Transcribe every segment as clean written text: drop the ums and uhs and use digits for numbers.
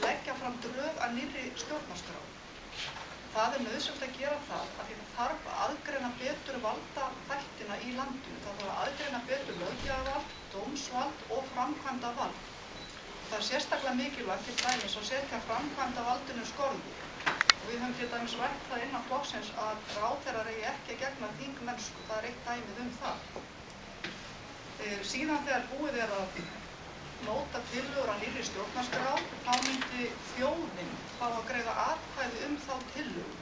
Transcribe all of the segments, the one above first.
leggja fram drög að nýrri stjórnarskrá. Það nauðsynlegt að gera það af því það þarf að aðgreina betur valdaþættina í landinu. Það þarf að aðgreina betur löggjafarvald, dómsvald og framkvæmdavald. Það er sérstaklega mikilvægt til dæmis að setja framkvæmdavaldinu skorður. Og við höfum til dæmis rætt það innan flokksins að ráðherrar eigi ekki að gegna þingmennsku. Það er eitt dæmið það. Síðan þegar búið er að móta tillögur að nýrri stjórnarskrá, þá myndi þjóðin fá að greiða atkvæði þá tillögu.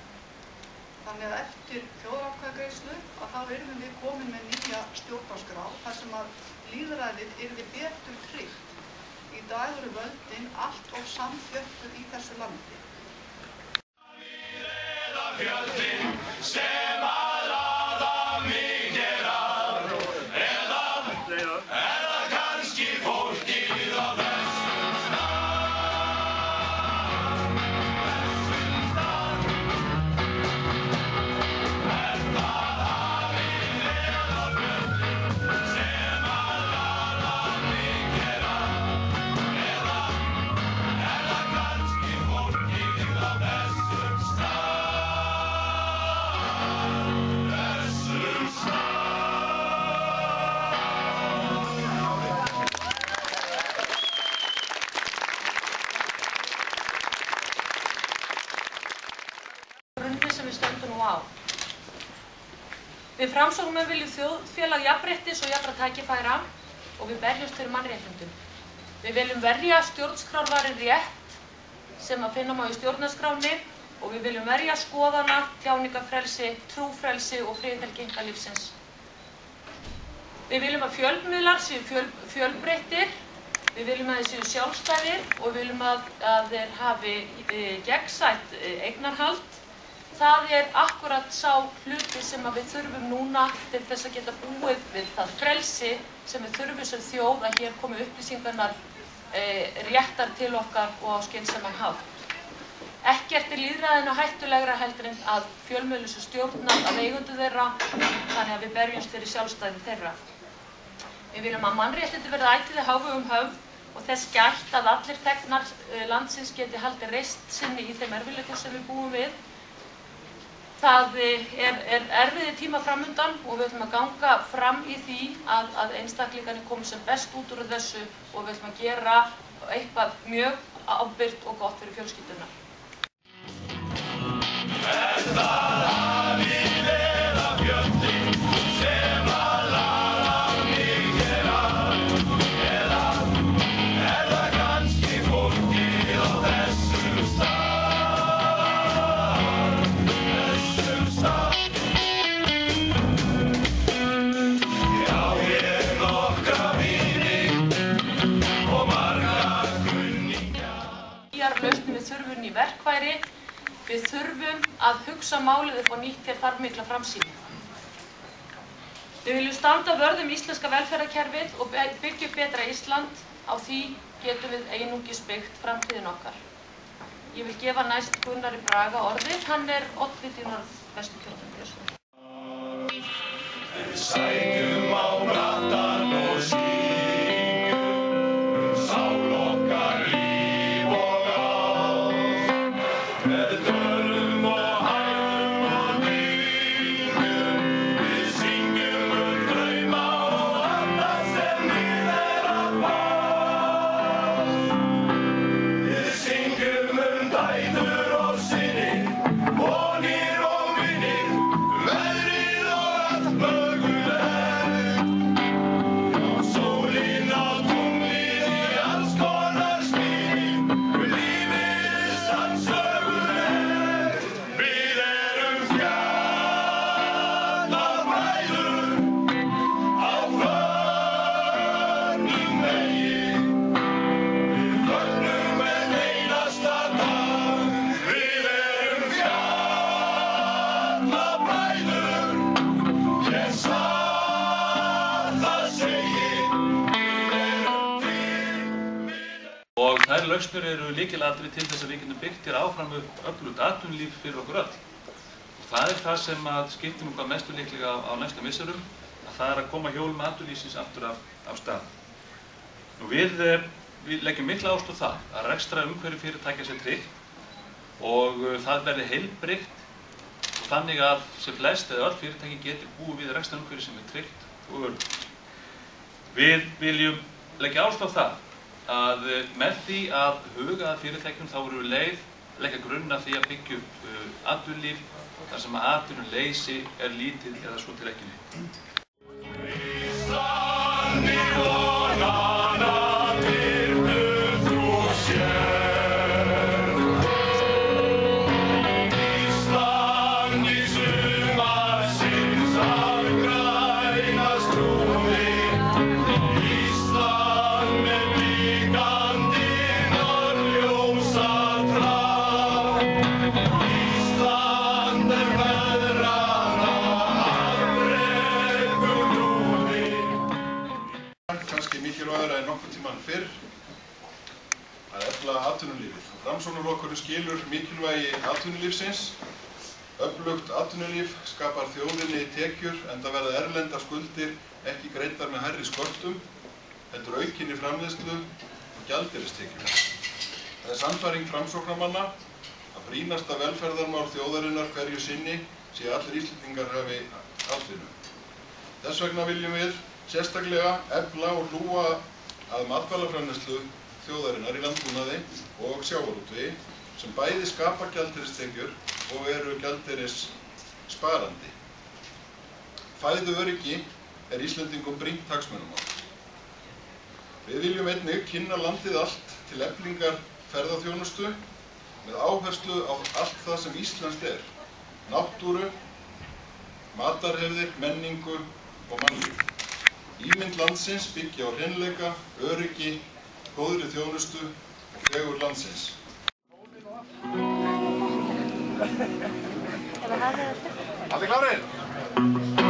Þannig að eftir þjóðaratkvæðagreiðslu að þá yrðum við komin með nýja stjórnarskrá þar sem að lýðræðið yrði betur tryggt. Í dag eru völdin allt of samþjöppuð í þessu landi. Við Framsóknarmenn viljum þjóðfélag jafnréttis og jafnra tækifæra og við berjumst fyrir mannréttindum. Við viljum verja stjórnarskrárvarinn rétt sem að finna má í stjórnarskránni og við viljum verja skoðana, tjáningarfrelsi, trúfrelsi og friðhelgi einkalífsins. Við viljum að fjölmiðlar séu fjölbreyttir, við viljum að þeir séu sjálfstæðir og við viljum að þeir hafi gegnsætt eignarhald. Það er akkurat sá hluti sem við þurfum núna til þess að geta búið við það frelsi sem við þurfum sem þjóð að hér komi upplýsingarnar réttar til okkar og á skynsaman hátt. Ekkert er lýðræðinu hættulegra heldur en að fjölmiðlum sé stjórnað af eigendum þeirra, þannig að við berjumst fyrir sjálfstæði þeirra. Við viljum að mannréttindi verði ætíð hávegum höfð og þess gætt að allir þegnar landsins geti haldið reisn sinni í þeim erfiðleikum sem við búum við. Það er erfiðir tíma framundan og við ætlum að ganga fram í því að einstaklingarnir komi sem best út úr þessu og við ætlum að gera eitthvað mjög ábyrgt og gott fyrir fjölskylduna. Við þurfum ný verkfæri, við þurfum að hugsa málið upp á nýtt hér þarf mikla framsýni. Við viljum standa vörð íslenska velferðarkerfið og byggja upp betra Ísland, á því getum við einungis byggt framtíðin okkar. Ég vil gefa næst Gunnari Braga orðið, hann er oddviti í Norðvesturkjördæmis. Við sækjum á brattan og syngjum sál okkar líf og með tölum og hæðum og dýrjum. Við syngjum drauma og anda sem við að fá. Við syngjum dætur og syni, vonir og vinir, veðrið og allt mögulegt. Já, sólin á tunglið í alls konar skýring, lífið er sannsögulegt. Við erum fjarnabræður á förnum vegi. Við fögnum hvern einasta dag. Við erum fjarnabræður, ég satt það segi. Við erum til. Og þær lausnir eru lykilatriði til þess að við getum byggt hér áfram upp öflugt atvinnulíf fyrir okkur öll. Og það er það sem skiptir nú hvað mestu líklega á næstu misserum, að það er að koma hjólum atvinnulífsins aftur af stað. Nú við við leggjum mikla áherslu á það að rekstrarumhverfi fyrirtækja sé tryggt og það verði heilbrigt og þannig að sem flest eða öll fyrirtæki geti búið við rekstrarumhverfi sem tryggt og öruggt. Við viljum leggja áherslu á það að með því að huga að fyrirtækjum þá erum við leggja grunn að því að byggja upp atvinnulíf þar sem að atvinnuleysi lítið eða svo til ekki neitt. Kannski mikilvægara en nokkurn tímann fyrr að efla atvinnulífið. Framsóknarflokkurinn skilur mikilvægi atvinnulífsins. Öflugt atvinnulíf skapar þjóðinni tekjur enda verða erlendar skuldir ekki greiddar með hærri sköttum, heldur aukinni framleiðslu og gjaldeyristekjum. Það sannfæring framsóknarmanna að brýnasta velferðarmál þjóðarinnar hverju sinni sé allir Íslendingar hafi atvinnu. Þess vegna viljum við sérstaklega efla og hlúa að matvælaframleiðslu þjóðarinnar í landbúnaði og sjávarútvegi sem bæði skapa gjaldeyristekjur og eru gjaldeyrissparandi. Fæðuöryggi Íslendingum brýnt hagsmunamál. Við viljum einnig kynna landið allt til eflingar ferðaþjónustu með áherslu á allt það sem íslenskt náttúru, matarhefðir, menningu og mannlíf. Ímynd landsins byggja á hreinleika, öryggi, góðri þjónustu og fegurð landsins. Allir klárir?